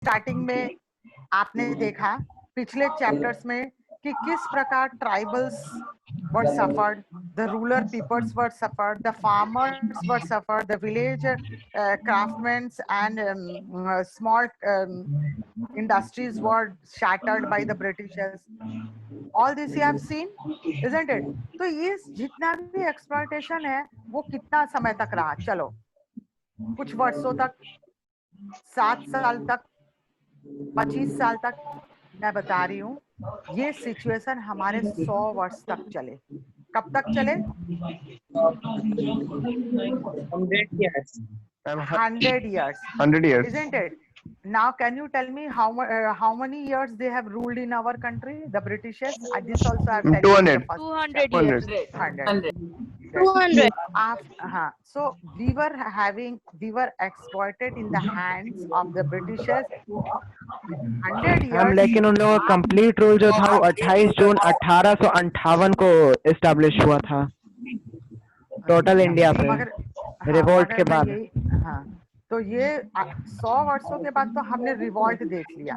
Starting में आपने देखा पिछले चैप्टर्स में कि किस प्रकार tribals were suffered, the rural peoples were suffered, the farmers were suffered, the village craftsmen and small industries were shattered by the Britishers. All this you have seen, isn't it? तो ये जितना भी exploitation है वो कितना समय तक रहा? चलो कुछ वर्षों तक, 7 साल तक, 25 साल तक, मैं बता रही हूँ ये सिचुएशन हमारे 100 वर्ष तक चले. कब तक चले? 100 years. 100 years. 100 years. Isn't it? Now, can you tell me how many years they have ruled in our country, the Britishers? This also I have tell you in the 200. first 200 100. years. 100. 200. So we were exploited in the hands of the Britishers 100 हम years. लेकिन उन लोगों का complete rule जो था वो 28 जून 1858 को establish हुआ था टोटल इंडिया पे मगर रिवोल्ट के मगर मैं बाद. यही- हाँ, तो ये 100 वर्षों के बाद तो हमने रिवॉल्ट देख लिया,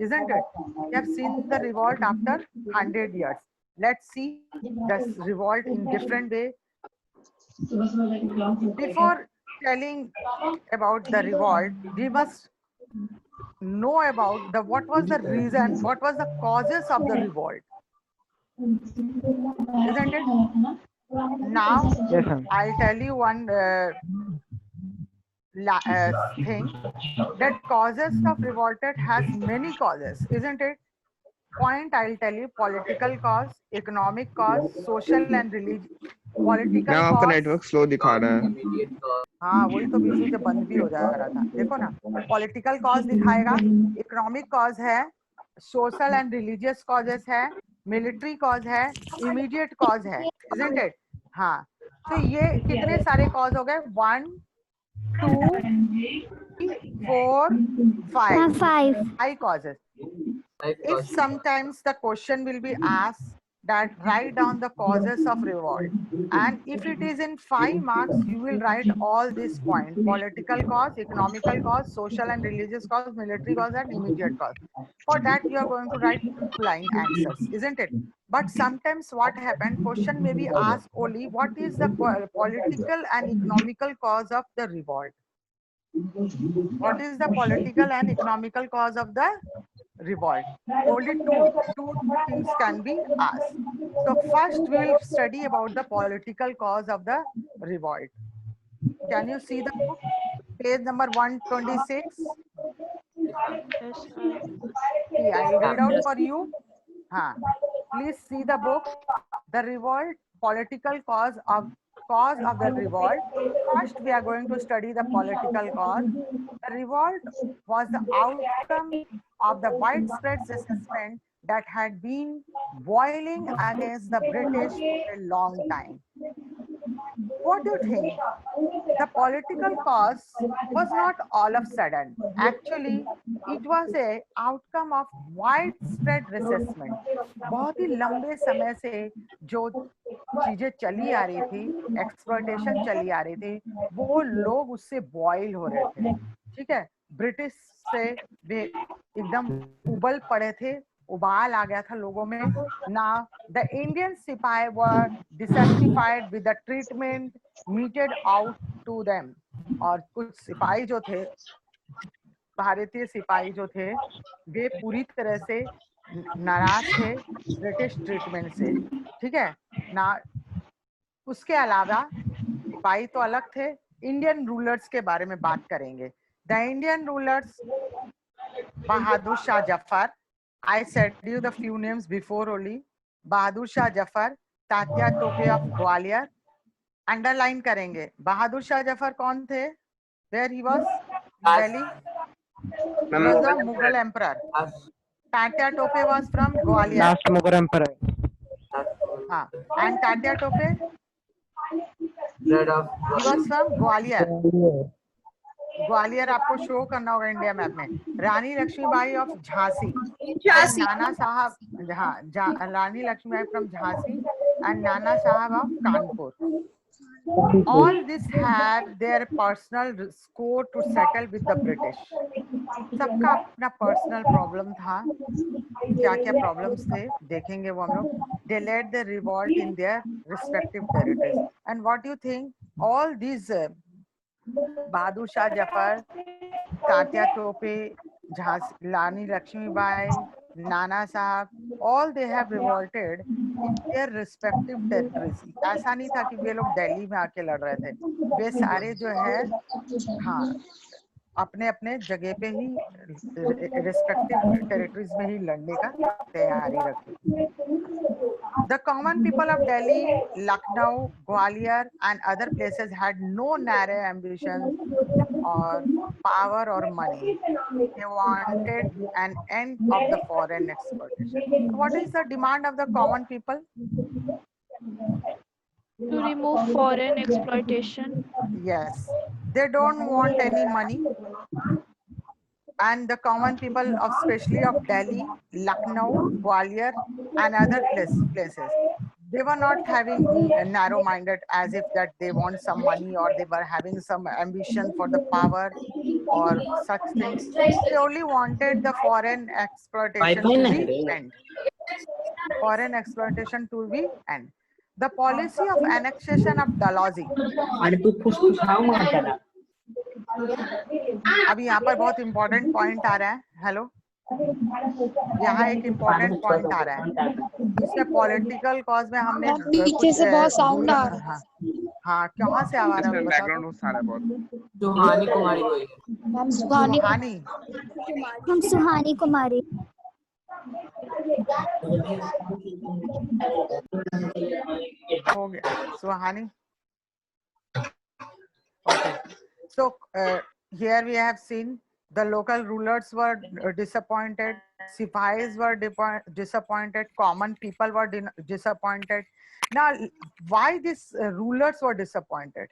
isn't it? We have seen the revolt after 100 years. Let's see the revolt in different way. Before telling about the revolt, we must know about what was the reason, what was the causes of the revolt, isn't it? Now Yes, ma'am. I'll tell you one thing, that causes of revolted has many causes, isn't it? Point I'll tell you: political cause, economic cause, social and religious. Political ma'am आपका cause. Network slow दिखा रहा है. हाँ, वही तो बीच में बंद भी हो जा रहा था. देखो ना, पॉलिटिकल कॉज दिखाएगा, इकोनॉमिक कॉज है, सोशल एंड रिलीजियस कॉजेस है, मिलिट्री कॉज है, इमीडिएट कॉज है, isn't it? हाँ, तो ये कितने सारे कॉज हो गए? 1, 2, 4, 5 causes. If sometimes the question will be asked that write down the causes of revolt, and if it is in 5 marks, you will write all these points: political cause, economical cause, social and religious cause, military cause, and immediate cause. For that you are going to write 2-line answers, isn't it? But sometimes what happened, question may be asked only what is the political and economical cause of the revolt. What is the political and economical cause of the revolt? Only two things can be asked. So first we will study about the political cause of the revolt. Can you see the book? Page number 126. See, I will read out for you. Please see the book. The revolt, political cause of the revolt. First, we are going to study the political cause. The revolt was the outcome of the widespread resistance that had been boiling against the British for a long time. What do you think? The political cause was not all of a sudden. Actually, it was a outcome of widespread resistment. बहुत ही लंबे समय से जो चीजें चली आ रही थी, exploitation चली आ रही थी, वो लोग उससे बॉयल हो रहे थे. ठीक है, ब्रिटिश से वे एकदम उबल पड़े थे, उबाल आ गया था लोगों में. Now the Indian सिपाही were dissatisfied with the treatment meted out to them. और कुछ सिपाही जो थे, भारतीय सिपाही जो थे, वे पूरी तरह से नाराज थे ब्रिटिश ट्रीटमेंट से. ठीक है ना. उसके अलावा सिपाही तो अलग थे, इंडियन रूलर्स के बारे में बात करेंगे. The Indian rulers: Bahadur Shah Zafar. I said you the few names before only. Bahadur Shah Zafar, Tatya Tope of Gwalior. Underline करेंगे. बहादुर शाह जफर कौन थे? Where he was? Delhi. He was the Mughal emperor. Tatya Tope was from Gwalior. Last Mughal emperor. हाँ, and Tatya Tope, he was from Gwalior. Gwalior आपको show करना होगा India map में. रानी Lakshmibai of Jhansi. नाना साहब, हाँ, रानी लक्ष्मीबाई फ्रॉम झांसी एंड नाना साहब of Kanpur. All this have their personal score to settle with the British. सबका अपना पर्सनल प्रॉब्लम था, क्या क्या प्रॉब्लम्स थे देखेंगे वो हम लोग. They led the revolt in their respective territories. And what do you think? All these Bahadur Shah Zafar, Tatya Tope, Jhansi रानी लक्ष्मीबाई, नाना साहब, all they have revolted in their respective territories. ऐसा नहीं था कि वे लोग दिल्ली में आके लड़ रहे थे, वे सारे जो है हाँ अपने अपने जगह पे ही रिस्पेक्टिव टेरिटरीज में ही लड़ने का तैयारी रखी. The common people of Delhi, Lucknow, Gwalior and other places had no narrow ambitions or power or money. They wanted an end of the foreign exploitation. What is the demand of the common people? To remove foreign exploitation. Yes, they don't want any money. And the common people of especially of Delhi, Lucknow, Gwalior and other places, they were not having narrow minded as if that they want some money or they were having some ambition for the power or such things. They only wanted the foreign exploitation to be end. Foreign exploitation to be end. The policy of annexation of Dalhousie. अभी यहाँ पर बहुत important point आ रहा है. Hello, यहाँ एक important point आ रहा है. इसमें पॉलिटिकल कॉज में हमने पीछे से बहुत साउंड आ रहा है. हाँ कहाँ से आ रहा है बैकग्राउंड में सारा बहुत. सुहानी कुमारी बोल हम सुहानी सुहानी. हम सुहानी कुमारी. हो गया सुहानी. Okay. So here we have seen the local rulers were disappointed, sipahis were disappointed, common people were disappointed. Now, why these rulers were disappointed?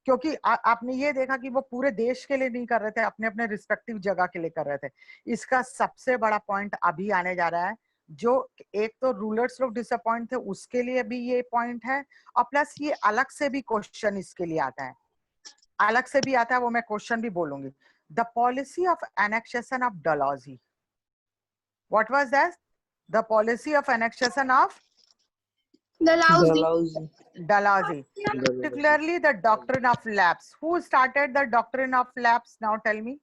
क्योंकि आपने ये देखा कि वो पूरे देश के लिए नहीं कर रहे थे, अपने अपने रिस्पेक्टिव जगह के लिए कर रहे थे. इसका सबसे बड़ा पॉइंट अभी आने जा रहा है. जो एक तो रूलर्स लोग डिसअपॉइंट थे उसके लिए भी ये पॉइंट है, और प्लस ये अलग से भी क्वेश्चन इसके लिए आता है, अलग से भी आता है, वो मैं क्वेश्चन भी बोलूंगी. The policy of annexation of Dalhousie. What was that? The policy of annexation of Dalhousie. Dalhousie, particularly the doctrine of lapse. Who started the doctrine of lapse? Now tell me.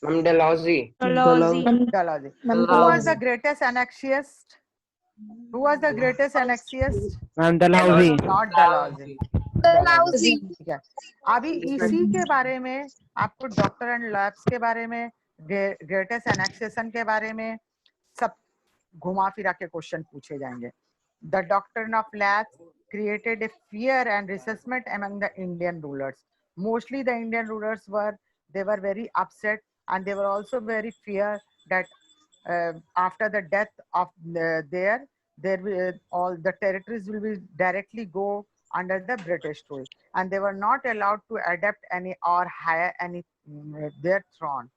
Dalhousie. Dalhousie. Who was the greatest annexionist? Who was the greatest annexionist? Dalhousie. Not Dalhousie. Dalhousie. ठीक है. अभी इसी के बारे में आपको doctor and lapse के बारे में, ग्रेटेस्ट एनेक्सेशन के बारे में सब घुमा फिरा के क्वेश्चन पूछे जाएंगे. The doctrine of lapse created a fear and resentment among the Indian rulers. Mostly the Indian rulers were very upset, and they were also very fear that after the death of all the territories will be directly go under the British rule, and they were not allowed to adapt any or hire any their throne.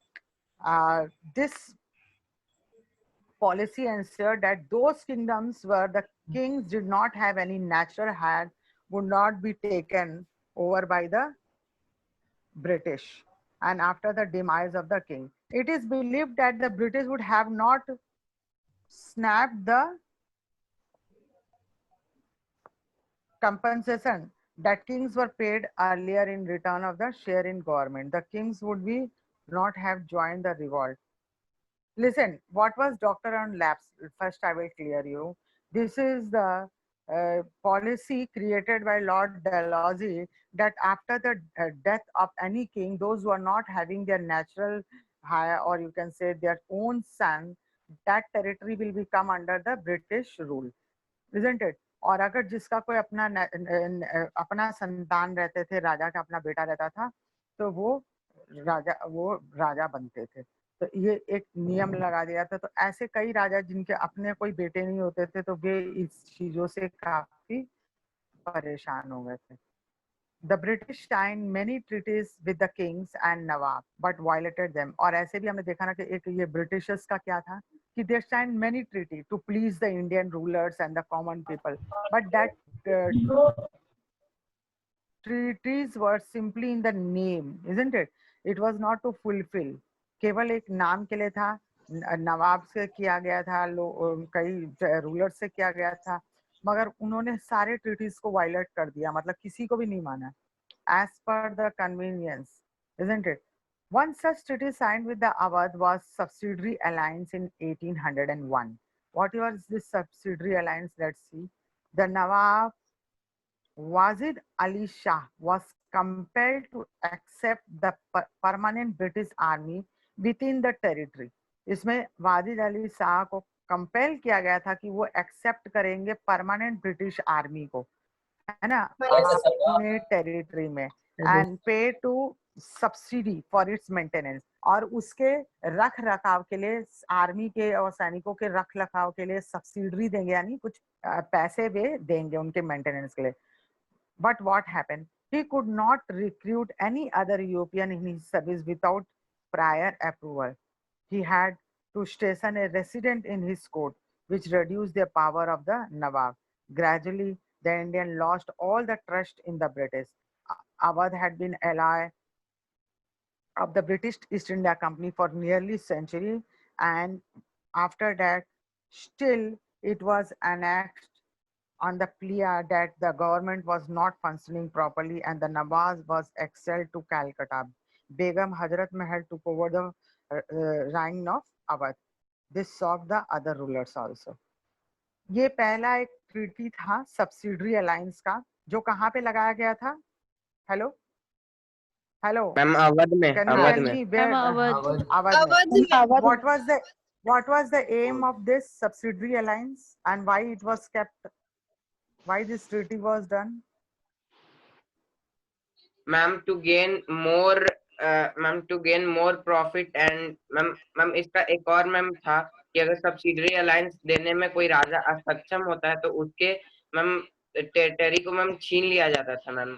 This policy ensured that those kingdoms where the kings did not have any natural heir would not be taken over by the British. And after the demise of the king, it is believed that the British would have not snapped the compensation that kings were paid earlier in return of the share in government. The kings would be not have joined the revolt. Listen, what was doctrine on lapse? First, I will clear you. This is the policy created by Lord Dalhousie that after the death of any king, those who are not having their natural hire, or you can say their own son, that territory will become under the British rule, isn't it? और अगर जिसका कोई अपना संतान रहते थे, राजा का अपना बेटा रहता था, तो वो राजा बनते थे. तो ये एक नियम लगा दिया था. तो ऐसे कई राजा जिनके अपने कोई बेटे नहीं होते थे, तो वे इस चीजों से काफी परेशान हो गए थे. The British signed many treaties with the kings and Nawab, but violated them. और ऐसे भी हमने देखा ना कि एक ये Britishers का क्या था कि they signed many treaties to please the Indian rulers and the common people, but that treaties were simply in the name, isn't it? It was not to fulfill. केवल एक नाम के लिए था, नवाब से किया गया था, कई रूलर से किया गया था, मगर उन्होंने सारे ट्रीटीज को वायलेट कर दिया, मतलब किसी को भी नहीं माना. As per the convenience, isn't it? One such treaty signed with the Awadh was Subsidiary Alliance in 1801. What was this subsidiary alliance? Let's see. The Nawab Wazid Ali Shah was compelled to accept the permanent British army within the territory. इसमें वाजिद अली शाह को compel किया गया था कि वो accept करेंगे permanent British army को, है ना, अपने टेरिटरी में, and pay to subsidy for its maintenance, और उसके रख रखाव के लिए, आर्मी के और सैनिकों के रख रखाव के लिए सब्सिडी देंगे, यानी कुछ पैसे वे देंगे उनके मेंटेनेंस के लिए. But what happened, he could not recruit any other European in his service without prior approval. He had to station a resident in his court, which reduced the power of the Nawab. Gradually, the Indian lost all the trust in the British. Awadh had been ally of the British East India Company for nearly a century, and after that, still it was annexed on the plea that the government was not functioning properly and the Nawaz was exiled to Calcutta. Begum Hazrat Mahal took over the reign of Awadh. This shocked the other rulers also. ये पहला एक treaty था subsidiary alliance का, जो कहाँ पे लगाया गया था? हेलो हेलो मैम अवध में, Can you अवध tell में. me where? Awadh. Awadh में. Awadh. What was the aim of this subsidiary alliance and why it was kept? Why this treaty was done? Ma'am to gain more profit and ma'am इसका एक और ma'am था कि अगर subsidiary alliance देने में कोई राजा असक्षम होता है तो उसके मैम टेरिटरी को मैम छीन लिया जाता था मैम,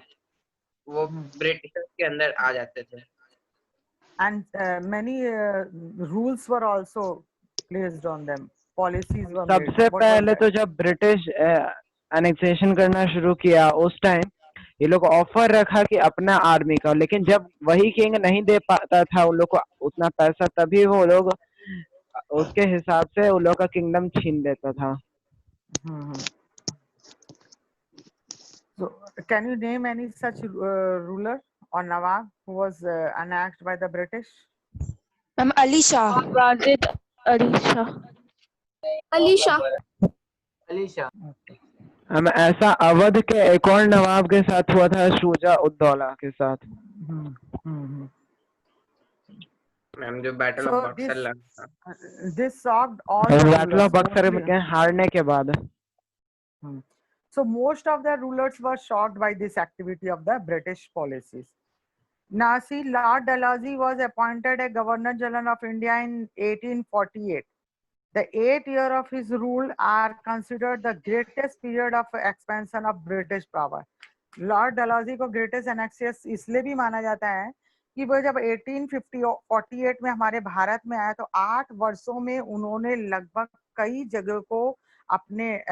वो ब्रिटिशर्स के अंदर आ जाते थे. And many rules were also placed on them. Policies were made. सबसे What was पहले that? तो जब ब्रिटिश एनेक्सेशन करना शुरू किया उस टाइम ये लोग ऑफर रखा कि अपना आर्मी का, लेकिन जब वही किंग नहीं दे पाता था उन लोग को उतना पैसा, तभी वो लोग उसके हिसाब से उन लोग का किंगडम छीन लेता था. So, can you name any such ruler or Nawab who was annexed by the British? Ma'am, Ali Shah. Wazid Ali Shah. Alisha. हम ऐसा अवध के एक और नवाब के साथ हुआ था, शुजा उद्दौला के साथ. मैम जो बैटल ऑफ बक्सर लड़ा था. This shocked all the battle of rulers. Buxar में हारने के बाद. So most of the rulers were shocked by this activity of the British policies. Now see, Lord Dalhousie was appointed a Governor General of India in 1848. The 8 years of his rule are considered the greatest period of expansion of British power. Lord Dalhousie को greatest annexes इसलिए भी माना जाता है कि वो जब 1848 में हमारे भारत में आया तो 8 वर्षों में उन्होंने लगभग कई जगह को अपने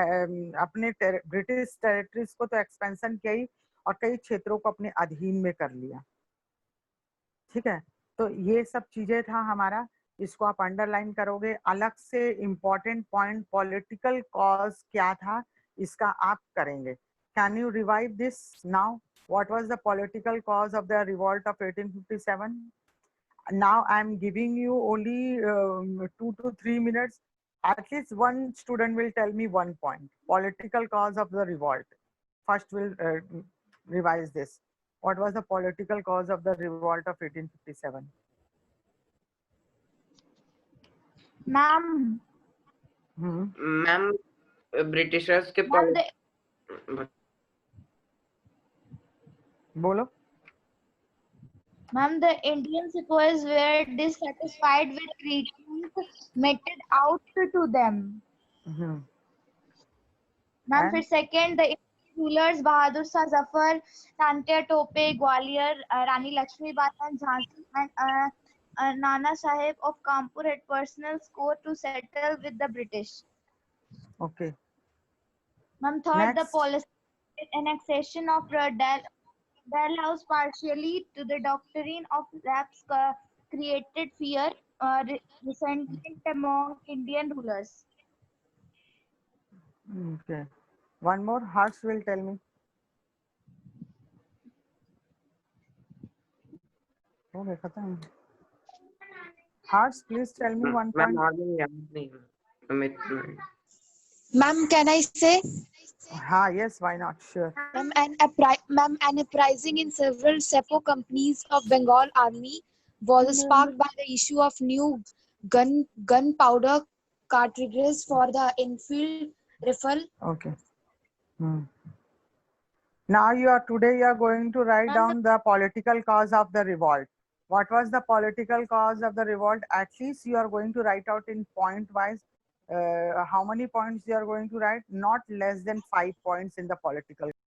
ब्रिटिश टेरिटरीज को तो एक्सपेंशन किया ही, और कई क्षेत्रों को अपने अधीन में कर लिया. ठीक है, तो ये सब चीजें था हमारा, इसको आप अंडरलाइन करोगे. अलग से इम्पोर्टेंट पॉइंट पॉलिटिकल कॉज क्या था इसका आप करेंगे. Can you revive this now? What was the political cause of the revolt of 1857? Now I am giving you only 2 to 3 minutes. At least one student will tell me one point. Political cause of the revolt. First we'll revise this. What was the political cause of the revolt of 1857? Ma'am. Ma'am Britishers के बोलो. Ma'am, the Indian sepoys were dissatisfied with treatment meted out to them. Ma'am, for second, the Indian rulers Bahadur Shah Zafar, Tantia Tope, Gwalior, Rani Lakshmi Bai and Jhansi, and Nana Sahib of Kanpur had personal score to settle with the British. Okay. Ma'am, third, the Next. policy annexation of Bell House partially to the doctrine of lapse created fear, resentment among Indian rulers. Okay. One more. Harsh will tell me. Oh, देखा था। Harsh, please tell me one ma'am point. और भी याद नहीं है। Ma'am इतना Ma'am, can I say? Yes, why not? Sure. Ma'am, an uprising in several Sepo companies of Bengal Army was sparked by the issue of new gunpowder cartridges for the Enfield rifle. Okay. Now today you are going to write down the political cause of the revolt. What was the political cause of the revolt? At least you are going to write out in point wise. How many points you are going to write? Not less than 5 points in the political